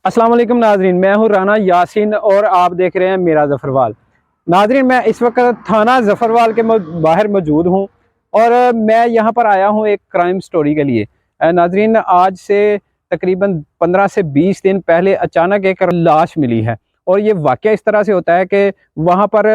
अस्सलाम वालेकुम नाजरीन, मैं हूँ राना यासीन और आप देख रहे हैं मेरा जफरवाल। नाजरीन, मैं इस वक्त थाना जफरवाल के बाहर मौजूद हूँ और मैं यहाँ पर आया हूँ एक क्राइम स्टोरी के लिए। नाजरीन, आज से तकरीबन 15 से 20 दिन पहले अचानक एक लाश मिली है और ये वाक़या इस तरह से होता है कि वहाँ पर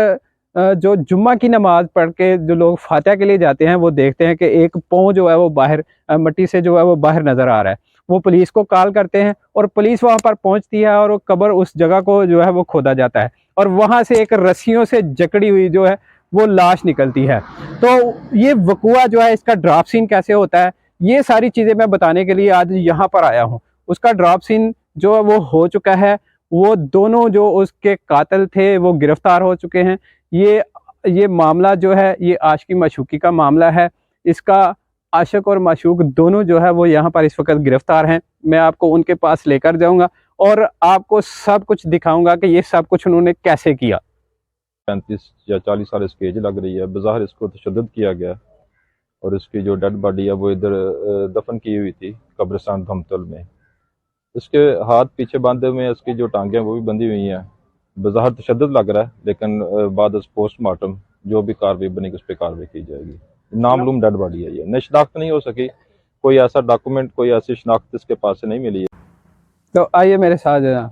जो जुम्मा की नमाज पढ़ के जो लोग फातिहा के लिए जाते हैं वो देखते हैं कि एक पाँव जो है वो बाहर मट्टी से जो है वो बाहर नज़र आ रहा है। वो पुलिस को कॉल करते हैं और पुलिस वहाँ पर पहुँचती है और वो कब्र उस जगह को जो है वो खोदा जाता है और वहाँ से एक रस्सियों से जकड़ी हुई जो है वो लाश निकलती है। तो ये वक़ुआ जो है, इसका ड्रॉप सीन कैसे होता है, ये सारी चीज़ें मैं बताने के लिए आज यहाँ पर आया हूँ। उसका ड्रॉप सीन जो है वो हो चुका है, वो दोनों जो उसके कातिल थे वो गिरफ्तार हो चुके हैं। ये मामला जो है ये आशिकी माशूकी का मामला है। इसका आशिक और माशूक दोनों जो है वो यहाँ पर इस वक्त गिरफ्तार हैं। मैं आपको उनके पास लेकर जाऊंगा और आपको सब कुछ दिखाऊंगा कि ये सब कुछ उन्होंने कैसे किया। 35 या 40 साल इसकी एज लग रही है। बाहर इसको तशद्दुद किया गया और इसकी जो डेड बॉडी है वो इधर दफन की हुई थी कब्रिस्तान धमतल में। इसके हाथ पीछे बांधे हुए हैं, इसकी जो टांगें वो भी बंधी हुई हैं। बाहर तशद्दुद लग रहा है, लेकिन बाद पोस्टमार्टम जो भी कार्रवाई बनेगी उस पर कार्रवाई की जाएगी। नामलूम डेड बॉडी है, ये न शनाख्त नहीं हो सकी, कोई ऐसा डॉक्यूमेंट, कोई ऐसी शनाख्त इसके पास से नहीं मिली है। तो आइए मेरे साथ जरा।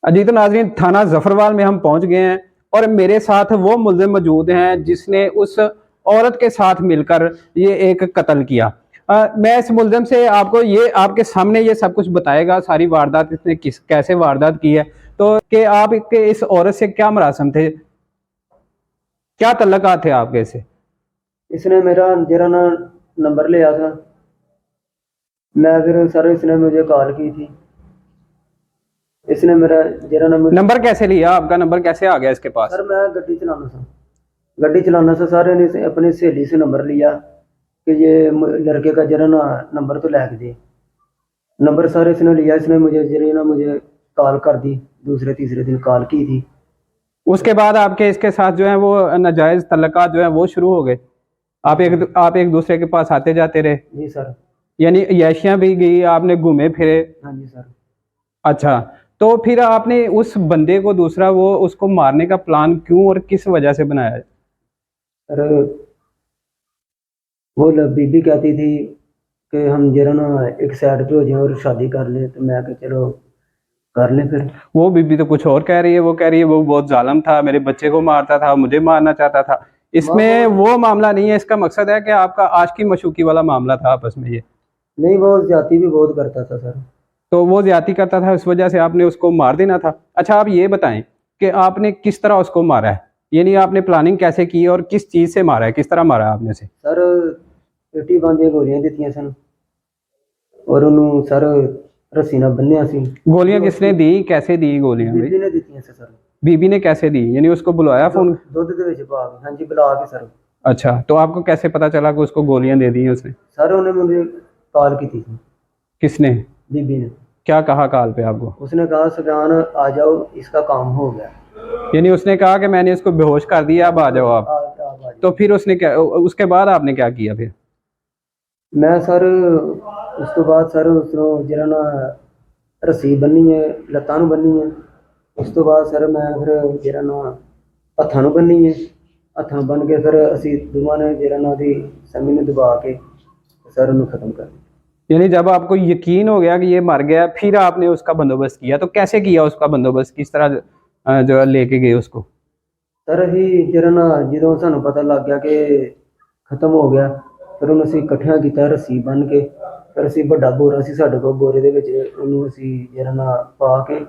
अजी तो नाजरीन, थाना जफरवाल में हम पहुंच गए हैं और मेरे साथ वो मुल्ज़िम मौजूद हैं जिसने उस औरत के साथ मिलकर ये एक कत्ल किया। मैं इस मुल्ज़िम से आपको ये आपके सामने ये सब कुछ बताएगा, सारी वारदात इसने कैसे वारदात की है। तो कि आप इस औरत से क्या मरासम थे, क्या तल्लुकात थे आपके से? इसने मेरा जरा ना नंबर लिया था। मैं फिर सर इसने मुझे कॉल की थी। इसने मेरा जरा नंबर कैसे लिया? आपका नंबर कैसे आ गया इसके पास? सर मैं गड्डी चलाना था सर ने अपनी सहेली से नंबर लिया कि ये लड़के का जरा ना नंबर तो लैके दे। नंबर सर इसने लिया, इसने मुझे जरा ना मुझे कॉल कर दी। दूसरे तीसरे दिन कॉल की थी। उसके बाद आपके इसके साथ जो है वो नाजायज तल्लुकात जो है वो शुरू हो गए। आप एक दूसरे के पास आते जाते रहे? जी सर। यानी याशियां भी गई, आपने घूमे फिरे? हाँ जी सर। अच्छा, तो फिर आपने उस बंदे को दूसरा वो उसको मारने का प्लान क्यों और किस वजह से बनाया? सर वो बीबी कहती थी कि हम जरा ना एक साइड पे हो जाएं और शादी कर लें, तो मैं कहा चलो कर लें। फिर वो बीबी तो कुछ और कह रही है, वो कह रही है वो बहुत जालिम था, मेरे बच्चे को मारता था, मुझे मारना चाहता था। इसमें वो मामला नहीं है, इसका मकसद है कि आपका आशिकी मशूकी वाला मामला था आपस में ये। नहीं, वो ज्यादती भी बहुत करता था सर। तो वो ज्यादती करता था, इस वजह से आपने उसको मार देना था। अच्छा, आप ये बताएं कि आपने किस तरह उसको मारा है, यानी आपने प्लानिंग कैसे की और किस चीज से मारा है, किस तरह मारा है आपने से? सर पेटी बांधे गोलियां दी सन और उन्होंने सर रस्सी नाल बन्निया सी। गोलियां किसने दी, कैसे दी गोलियां? बीबी ने दी सर। बीबी ने कैसे दी, यानी उसको बुलाया फोन? दुध दे विच पा के। हाँ जी, बुला के सर। अच्छा, तो आपको कैसे पता चला कि उसको गोलियां दे दी उसने? सर उन्हें मुझे कॉल की थी। किसने? बीबी ने। क्या कहा कॉल पे आपको? उसने कहा सुजान आ जाओ, इसका काम हो गया। यानी उसने कहा कि मैंने इसको बेहोश कर दिया, अब आ जाओ आप। तो फिर उसने क्या, उसके बाद आपने क्या किया फिर? मैं सर उस तो बाद सर उसनों जरा ना रस्सी बन्नी है, लत्तां नूं बन्नी है। उस तो बाद सर मैं फिर जरा ना हत्थां नूं बन्नी है। हत्थां बन के फिर असीं दोवां ने जरा ना ओहदी समी नूं दबा के सर उन्हें खत्म कर दिया। यानी जब आपको यकीन हो गया कि ये मर गया, फिर आपने उसका बंदोबस्त किया, तो कैसे किया उसका बंदोबस्त, किस तरह जो है लेके गए उसको? सर असीं जरा ना ਜਦੋਂ ਸਾਨੂੰ पता लग गया कि खत्म हो गया, फिर ਉਹਨੂੰ ਅਸੀਂ ਇਕੱਠਿਆਂ ਕੀਤਾ ਰੱਸੀ ਬੰਨ੍ਹ ਕੇ। ਫਿਰ ਅਸੀਂ ਵੱਡਾ ਬੋਰਾ ਸੀ ਸਾਡੇ ਕੋਲ, ਬੋਰੇ ਦੇ ਵਿੱਚ ਉਹਨੂੰ ਅਸੀਂ ਜਰਾ ਨਾ ਪਾ ਕੇ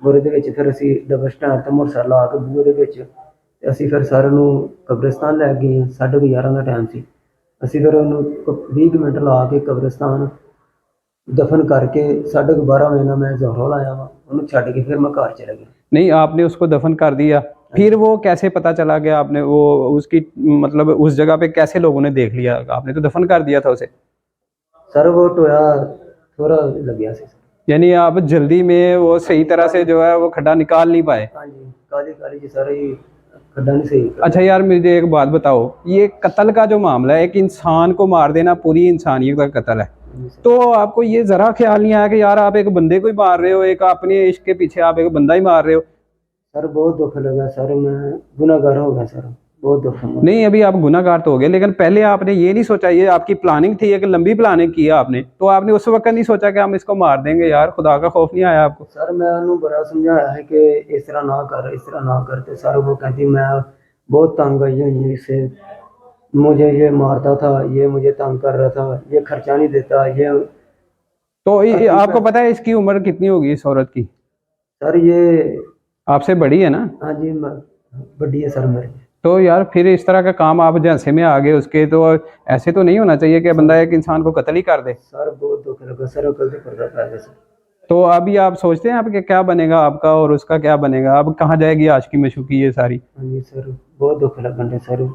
ਬੋਰੇ ਦੇ ਵਿੱਚ ਫਿਰ ਅਸੀਂ ਡਬਲ ਸਟੈਂਡ ਤੇ ਮੋਟਰਸਾਈਕਲ ਲਾ ਕੇ ਬੂਹੇ ਦੇ ਵਿੱਚ ਤੇ ਅਸੀਂ ਫਿਰ ਸਾਰਿਆਂ ਨੂੰ ਕਬਰਿਸਤਾਨ ਲੈ ਗਏ। 11:30 ਦਾ ਟਾਈਮ ਸੀ। ਅਸੀਂ ਫਿਰ ਉਹਨੂੰ 20 ਮਿੰਟ ਲਾ ਕੇ ਕਬਰਿਸਤਾਨ दफन करके 12:30 बजे ना मैं जहरोल आया वा, उन्होंने छड़ के फिर मैं घर चला गया। नहीं, आपने उसको दफन कर दिया, फिर वो कैसे पता चला गया आपने वो उसकी, मतलब उस जगह पे कैसे लोगों ने देख लिया? आपने तो दफन कर दिया था उसे। सर वो टोया थोड़ा लग गया सी। यानी आप जल्दी में वो सही तरह से जो है वो खड्डा निकाल नहीं पाए। हाँ जी, काली काली जी सर खड्डा नहीं सही कर। अच्छा यार मुझे एक बात बताओ, ये कत्ल का जो मामला है, एक इंसान को मार देना पूरी इंसानियत का कत्ल है, तो आपको ये जरा ख्याल नहीं आया कि यार आप एक बंदे को ही मार रहे हो, एक अपने इश्क के पीछे आप एक बंदा ही मार रहे हो? सर बहुत दुख लगा सर, मैं गुनाहगार हो गया सर, बहुत दुख लगा। नहीं अभी आप गुनाहगार तो हो गए, लेकिन पहले आपने ये नहीं सोचा, ये आपकी प्लानिंग थी, एक लंबी प्लानिंग की आपने, तो आपने उस वक्त नहीं सोचा कि हम इसको मार देंगे? यार खुदा का खौफ नहीं आया आपको? सर मैं उन्होंने बड़ा समझाया है कि इस तरह ना कर, इस तरह ना करते। सर वो कहती मैं बहुत तंग आई हुई हूँ इससे, मुझे ये मारता था, ये मुझे तंग कर रहा था, ये खर्चा नहीं देता, ये। तो आपको पता है इसकी उम्र कितनी होगी इस औरत की? सर ये आपसे बड़ी है ना? हाँ जी, बड़ी है सर मेरी। तो यार फिर इस तरह का काम आप झांसे में आ गए उसके, तो ऐसे तो नहीं होना चाहिए कि बंदा एक इंसान को कत्ल ही कर दे। सर बहुत दुख लगा सर, कल से पर्दा पा गया सर। तो अभी आप सोचते हैं आपके क्या बनेगा, आपका और उसका क्या बनेगा? अब कहाँ जाएगी आशिकी मशूकी ये सारी? हाँ जी सर, बहुत दुख लगा सर।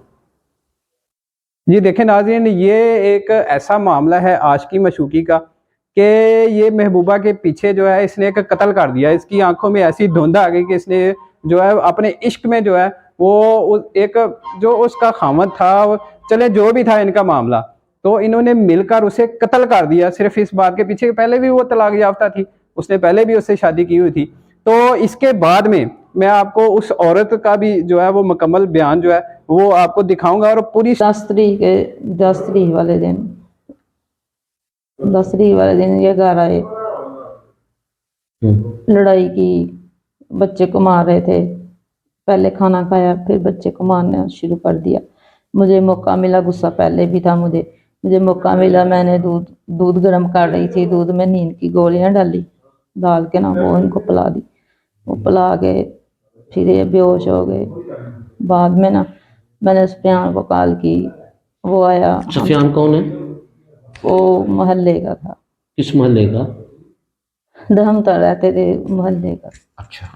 जी देखें नाज़रीन, ये एक ऐसा मामला है आशिकी मशूकी का कि ये महबूबा के पीछे जो है इसने एक कत्ल कर दिया। इसकी आंखों में ऐसी धुंध आ गई कि इसने जो है अपने इश्क में जो है वो एक जो उसका खामद था, वो चले जो भी था इनका मामला, तो इन्होंने मिलकर उसे कत्ल कर दिया सिर्फ इस बात के पीछे। पहले भी वो तलाक याफ्ता थी, उसने पहले भी उससे शादी की हुई थी। तो इसके बाद में मैं आपको उस औरत का भी जो है वो मुकम्मल बयान जो है वो आपको दिखाऊंगा, और पूरी 10 तारीख वाले दिन 10 तारीख वाले दिन ये घर आए, लड़ाई की, बच्चे को मार रहे थे। पहले खाना खाया, फिर बच्चे को मारना शुरू कर दिया। मुझे मौका मिला, गुस्सा पहले भी था मुझे मौका मिला, मैंने दूध गर्म कर रही थी, दूध में नींद की गोलियां डाल के ना वो इनको पिला दी। वो पिला के फिर ये बेहोश हो गए। बाद में ना मैंने सुफियान को कॉल की, वो आया। सुफियान कौन है? वो मोहल्ले का था। किस मोहल्ले का? हम तो रहते थे मोहल्ले का। अच्छा।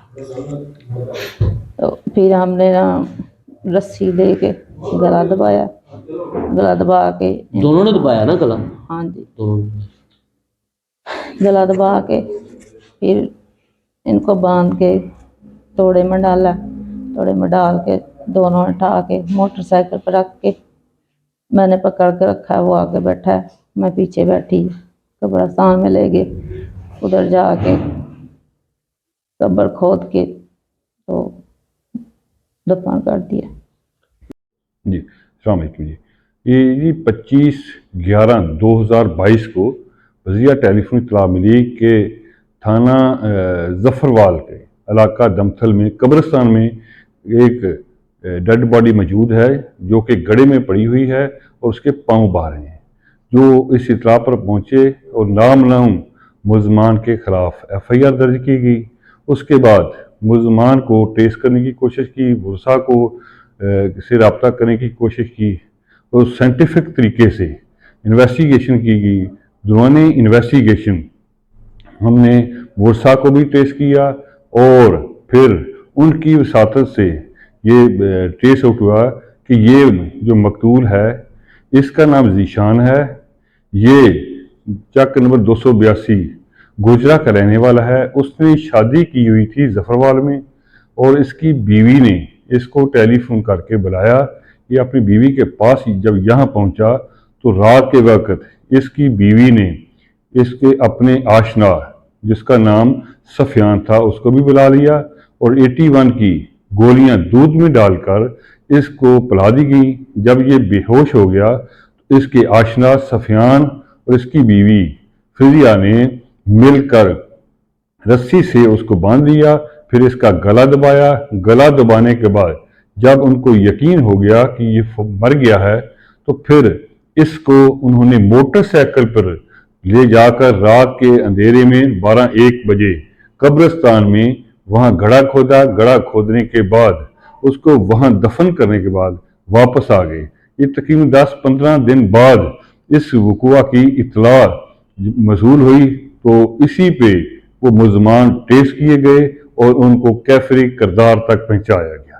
तो फिर हमने ना रस्सी लेके गला दबाया, गला दबा के। दोनों ने दबाया ना गला? हाँ जी, दोनों। गला दबा के फिर इनको बांध के तोड़े में डाला, तोड़े में डाल के दोनों उठा के मोटरसाइकिल पर रख के मैंने पकड़ के रखा है, वो आगे बैठा है, मैं पीछे बैठी। कब्रिस्तान में ले गए, उधर जाके कब्र खोद के तो दफन कर दिया। जी अस्सलाम वालेकुम जी। ये 25/11/2022 को वज़िया टेलीफोन इत्तला मिली कि थाना ज़फ़रवाल के इलाका दमथल में कब्रिस्तान में एक डेड बॉडी मौजूद है जो कि गड्ढे में पड़ी हुई है और उसके पाँव बाहर हैं। जो इस इत्तला पर पहुँचे और नामनाम मुल्ज़मान के ख़िलाफ़ FIR दर्ज की गई। उसके बाद मुल्ज़मान को ट्रेस करने की कोशिश की, बुरसा को से रब्ता करने की कोशिश की और साइंटिफिक तरीके से इन्वेस्टिगेशन की गई। दौरान इन्वेस्टिगेशन हमने बुरसा को भी ट्रेस किया और फिर उनकी वसातत से ये ट्रेस आउट हुआ कि ये जो मकतूल है इसका नाम ज़ीशान है। ये चक नंबर 282 गुजरा का रहने वाला है। उसने शादी की हुई थी ज़फ़रवाल में और इसकी बीवी ने इसको टेलीफोन करके बुलाया। ये अपनी बीवी के पास ही जब यहाँ पहुँचा तो रात के वक्त इसकी बीवी ने इसके अपने आशना जिसका नाम सफियान था उसको भी बुला लिया और 81 की गोलियां दूध में डालकर इसको पिला दी गई। जब ये बेहोश हो गया तो इसके आशना सफियान और इसकी बीवी फिजिया ने मिलकर रस्सी से उसको बांध दिया, फिर इसका गला दबाया। गला दबाने के बाद जब उनको यकीन हो गया कि ये मर गया है तो फिर इसको उन्होंने मोटरसाइकिल पर ले जाकर रात के अंधेरे में 12-1 बजे कब्रिस्तान में वहाँ गड्ढा खोदा। गड्ढा खोदने के बाद उसको वहाँ दफन करने के बाद वापस आ गए। ये तकरीबन 10-15 दिन बाद इस वक़ुआ की इत्तला मसूल हुई तो इसी पे वो मुल्ज़मान ट्रेस किए गए और उनको कैफरी किरदार तक पहुँचाया गया।